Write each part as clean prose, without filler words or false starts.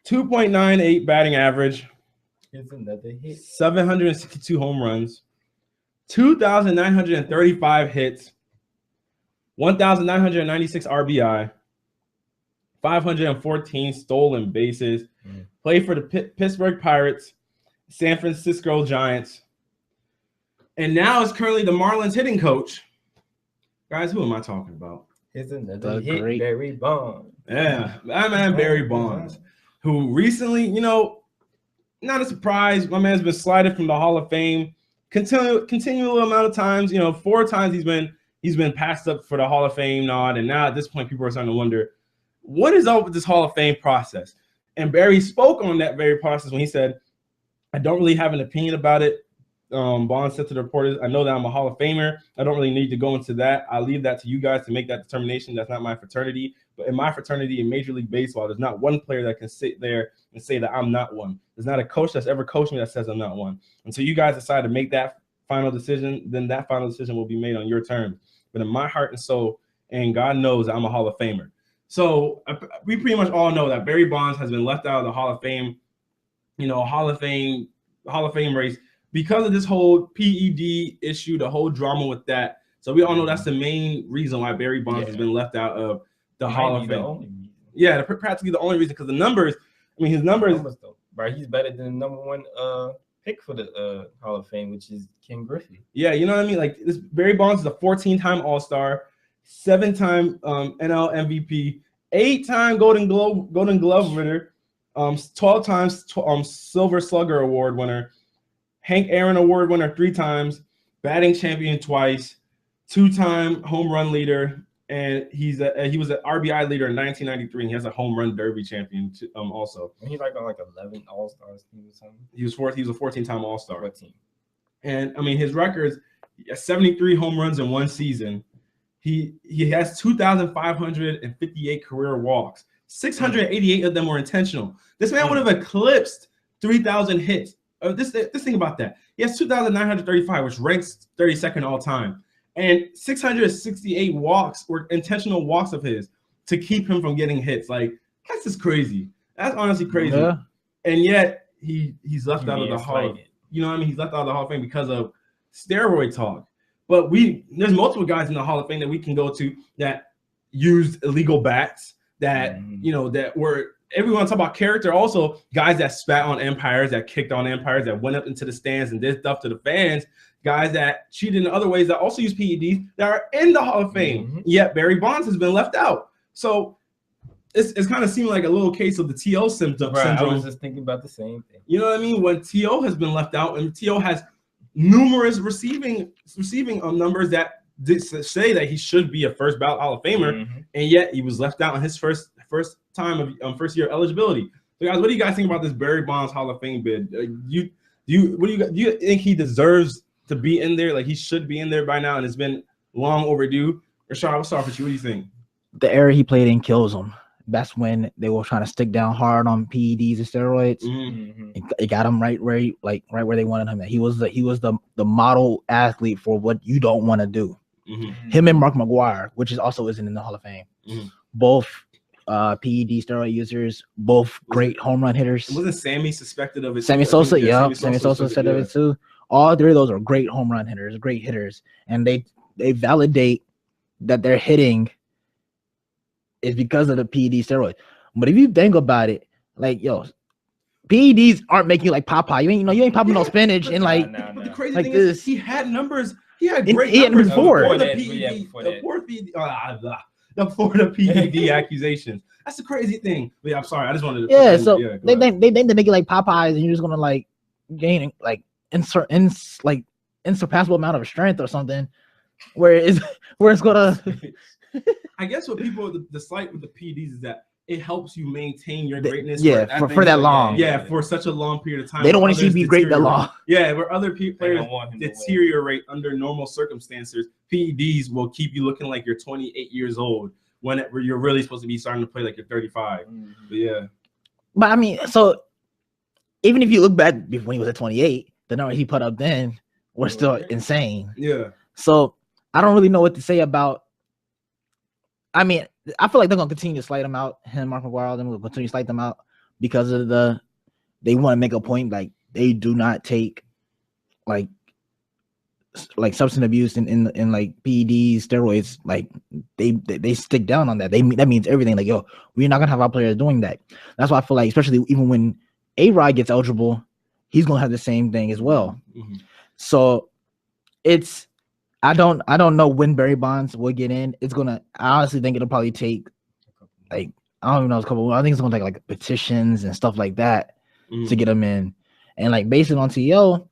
.98 batting average. It's another hit. 762 home runs. 2,935 hits. 1,996 RBI. 514 stolen bases. Played for the Pittsburgh Pirates, San Francisco Giants, and now is currently the Marlins hitting coach. Guys, who am I talking about? It's another hit, Barry Bonds. Yeah, my man Barry Bonds, who recently, not a surprise, my man's been slided from the Hall of Fame continual amount of times. 4 times he's been passed up for the Hall of Fame nod, and now at this point, people are starting to wonder, what is up with this Hall of Fame process? And Barry spoke on that very process when he said, I don't really have an opinion about it. Bond said to the reporters, I know that I'm a Hall of Famer. I don't really need to go into that. I'll leave that to you guys to make that determination. That's not my fraternity. But in my fraternity in Major League Baseball, there's not one player that can sit there and say that I'm not one. There's not a coach that's ever coached me that says I'm not one. Until you guys decide to make that final decision, then that final decision will be made on your terms. But in my heart and soul, and God knows I'm a Hall of Famer. So we pretty much all know that Barry Bonds has been left out of the Hall of Fame, Hall of Fame race because of this whole PED issue, the whole drama with that. So we all know that's the main reason why Barry Bonds has been left out of the Hall of Fame. Yeah, practically the only reason, because the numbers. I mean, his numbers. Right, he's better than the number 1 pick for the Hall of Fame, which is Ken Griffey. Yeah, you know what I mean. Like this, Barry Bonds is a 14-time All-Star. 7-time NL MVP, 8-time Golden Glove winner, 12 times Silver Slugger Award winner, Hank Aaron Award winner 3 times, batting champion twice, 2-time home run leader, and he was an RBI leader in 1993. And he has a home run derby champion also. And he's on 11 All-Stars team or something. He was a 14-time All-Star. 14. And I mean his records: 73 home runs in 1 season. He has 2,558 career walks. 688 of them were intentional. This man would have eclipsed 3,000 hits. Just think about that. He has 2,935, which ranks 32nd all time. And 668 walks were intentional walks of his to keep him from getting hits. Like, that's just crazy. That's honestly crazy. Yeah. And yet he's left out of the Hall of Fame. He's left out of the Hall of Fame because of steroid talk. But there's multiple guys in the Hall of Fame that we can go to that used illegal bats, that that were, everyone talk about character. Also, guys that spat on umpires, that kicked on umpires, that went up into the stands and did stuff to the fans. Guys that cheated in other ways, that also use PEDs, that are in the Hall of Fame. Yet Barry Bonds has been left out. So it's kind of seeming like a little case of the T.O. syndrome. I was just thinking about the same thing. You know what I mean? When T.O. has been left out, and T.O. has numerous receiving numbers that say that he should be a first ballot Hall of Famer, and yet he was left out on his first time of first year eligibility. So guys, what do you guys think about this Barry Bonds Hall of Fame bid? Do you think he deserves to be in there? Like, he should be in there by now, and it's been long overdue. Rashad, I'll start with you. What do you think? The era he played in kills him. That's when they were trying to stick down hard on PEDs and steroids. It got him right where they wanted him at. He was the model athlete for what you don't want to do. Him and Mark McGwire, which also isn't in the Hall of Fame. Both PED steroid users, both great home run hitters. Wasn't Sammy suspected of it? Sammy Sosa, yeah. Sammy Sosa said of it too. All 3 of those are great home run hitters, great hitters, and they validate that their hitting is because of the PED steroid. But if you think about it, like, PEDs aren't making you like Popeye. You ain't popping no spinach and like. But the crazy like thing this. is, he had numbers. He had great numbers before the PED accusations. That's the crazy thing. But yeah, I'm sorry. I just wanted to. Yeah, so they make it like Popeyes, and you're just gonna like gain like insurpassable amount of strength or something, where it's gonna. I guess what people the slight with the PEDs is that it helps you maintain your greatness. For that long. Yeah, for such a long period of time. They don't want to see you be great that long. Yeah, where other players deteriorate under normal circumstances, PEDs will keep you looking like you're 28 years old when you're really supposed to be starting to play like you're 35. But yeah. But I mean, so even if you look back when he was at 28, the number he put up then were still insane. Yeah. So I don't really know what to say about. I mean, I feel like they're gonna continue to slide them out. Him, Mark McGwire, them will continue to slide them out. because of they want to make a point like they do not take like substance abuse in like PEDs, steroids, like they stick down on that. That means everything. Like, yo, we're not gonna have our players doing that. That's why I feel like, especially even when A-Rod gets eligible, he's gonna have the same thing as well. Mm-hmm. So it's I don't know when Barry Bonds will get in. I honestly think it'll probably take like I don't even know, I think it's gonna take like petitions and stuff like that to get him in. And like based on T.O.,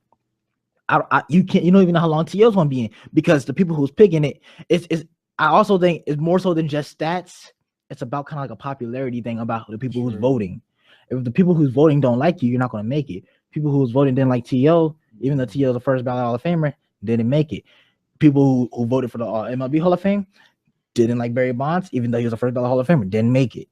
you don't even know how long T.O.'s gonna be in, because the people who's picking it is I also think it's more so than just stats. It's about kind of like a popularity thing about the people who's voting. If the people who's voting don't like you, you're not gonna make it. People who's voting didn't like T.O., even though T.O. is the first ballot Hall of Famer, didn't make it. People who voted for the MLB Hall of Fame didn't like Barry Bonds, even though he was the first ballot Hall of Famer, didn't make it.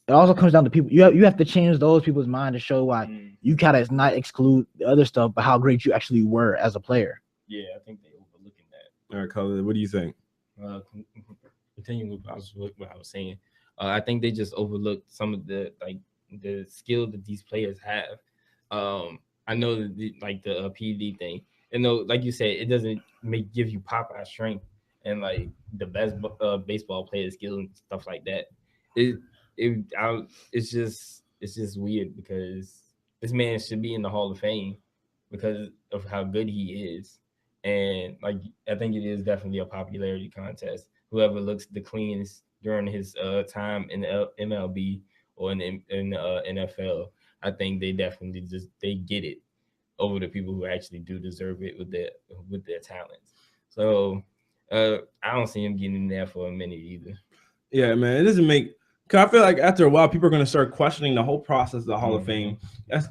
It also comes down to people. You have to change those people's mind to show why you gotta not exclude the other stuff, but how great you actually were as a player. Yeah, I think they overlooking that. All right, Khalid, what do you think? Continuing with what I was saying, I think they just overlooked some of the skill that these players have. I know that the PED thing, and though, like you said, it doesn't give you Popeye strength and like the best baseball player skills and stuff like that. It's just weird, because this man should be in the Hall of Fame because of how good he is. And like, I think it is definitely a popularity contest. Whoever looks the cleanest during his time in the MLB or in the NFL, I think they definitely they get it over the people who actually do deserve it with their talents. So I don't see him getting in there for a minute either. Yeah, man, it doesn't make. Cause I feel like after a while, people are going to start questioning the whole process of the Hall of Fame,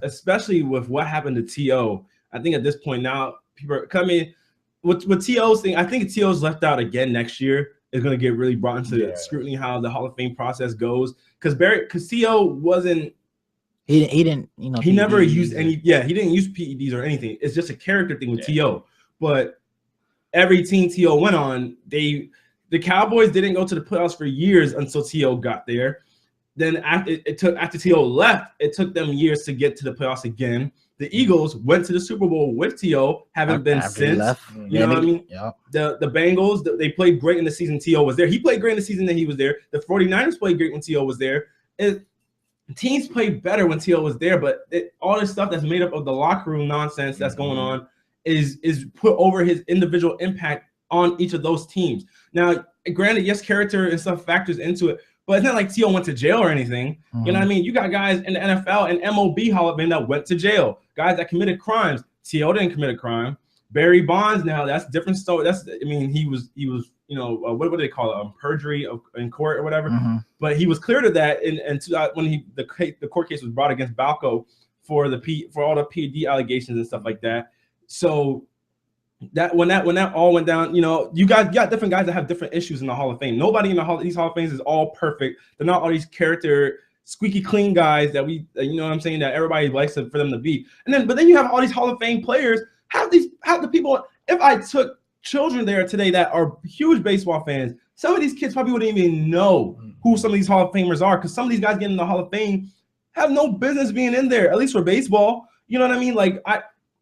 especially with what happened to T.O. I think at this point now, people are coming with T.O.'s thing. I think T.O.'s left out again next year is going to get really brought into scrutiny how the Hall of Fame process goes. Because T.O. wasn't. He didn't, he never used any. Yeah, he didn't use PEDs or anything. It's just a character thing with T.O. But every team T.O. went on, the Cowboys didn't go to the playoffs for years until T.O. got there. Then after T.O. left, it took them years to get to the playoffs again. The Eagles went to the Super Bowl with T.O., haven't been since. You know what I mean? Yeah. The Bengals, they played great in the season T.O. was there. He played great in the season that he was there. The 49ers played great when T.O. was there. Teams played better when T.O. was there, but all this stuff that's made up of the locker room nonsense that's going on is put over his individual impact on each of those teams. Now, granted, yes, character and stuff factors into it, but it's not like T.O. went to jail or anything. You know what I mean? You got guys in the NFL and MLB Hall of Fame that went to jail, guys that committed crimes. T.O. didn't commit a crime. Barry Bonds, now that's a different story. He was what do they call it? Perjury in court or whatever. But he was cleared of that when the court case was brought against Balco for all the PED allegations and stuff like that. So that when that all went down, you got different guys that have different issues in the Hall of Fame. Nobody in these Hall of Fames is all perfect. They're not all these character squeaky clean guys that that everybody likes for them to be. But then you have all these Hall of Fame players. Have the people. If I took children there today that are huge baseball fans, some of these kids probably wouldn't even know who some of these Hall of Famers are, because some of these guys getting in the Hall of Fame have no business being in there, at least for baseball. You know what I mean? Like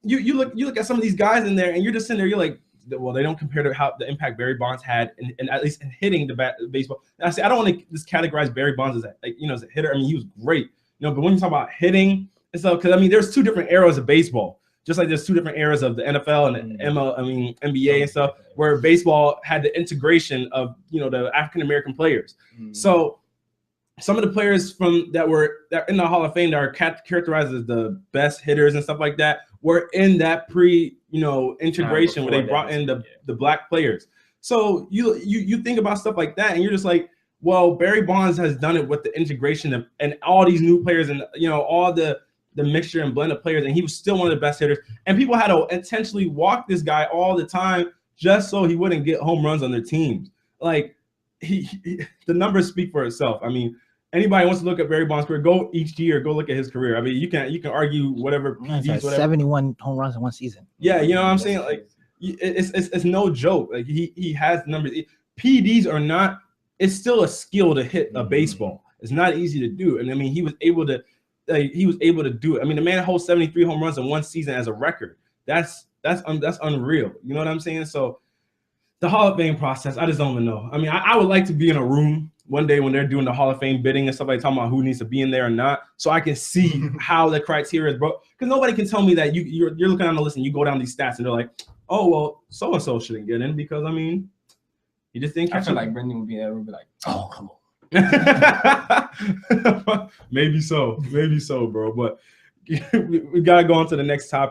you look at some of these guys in there, and you're just sitting there. You're like, well, they don't compare to how the impact Barry Bonds had, and at least in hitting the baseball. And I don't want to just categorize Barry Bonds as a hitter. I mean, he was great, but when you talk about hitting and stuff, because there's two different eras of baseball. Just like there's two different eras of the NFL and the NBA and stuff, where baseball had the integration of the African American players. So some of the players that are in the Hall of Fame that are characterized as the best hitters and stuff like that were in that integration where they brought in the black players. So you think about stuff like that, and you're just like, well, Barry Bonds has done it with the integration and all these new players and all the mixture and blend of players, and he was still one of the best hitters. And people had to intentionally walk this guy all the time just so he wouldn't get home runs on their teams. Like the numbers speak for itself. I mean, anybody wants to look at Barry Bonds' career, go each year, go look at his career. I mean, you can argue whatever. It's like 71 home runs in one season. Yeah, you know what I'm saying? Like it's no joke. Like he has numbers. PEDs are not. It's still a skill to hit a baseball. It's not easy to do, and I mean, he was able to he was able to do it. I mean, the man holds 73 home runs in one season as a record. That's unreal. You know what I'm saying? So the Hall of Fame process, I just don't even know. I mean, I would like to be in a room one day when they're doing the Hall of Fame bidding and stuff, like talking about who needs to be in there or not, so I can see how the criteria is, bro. Because nobody can tell me that you're looking on the list and you go down these stats and they're like, oh well, so and so shouldn't get in because I mean, you just think. I feel like Brendan would be in that room, be like, oh come on. Maybe so, bro. But we gotta go on to the next topic.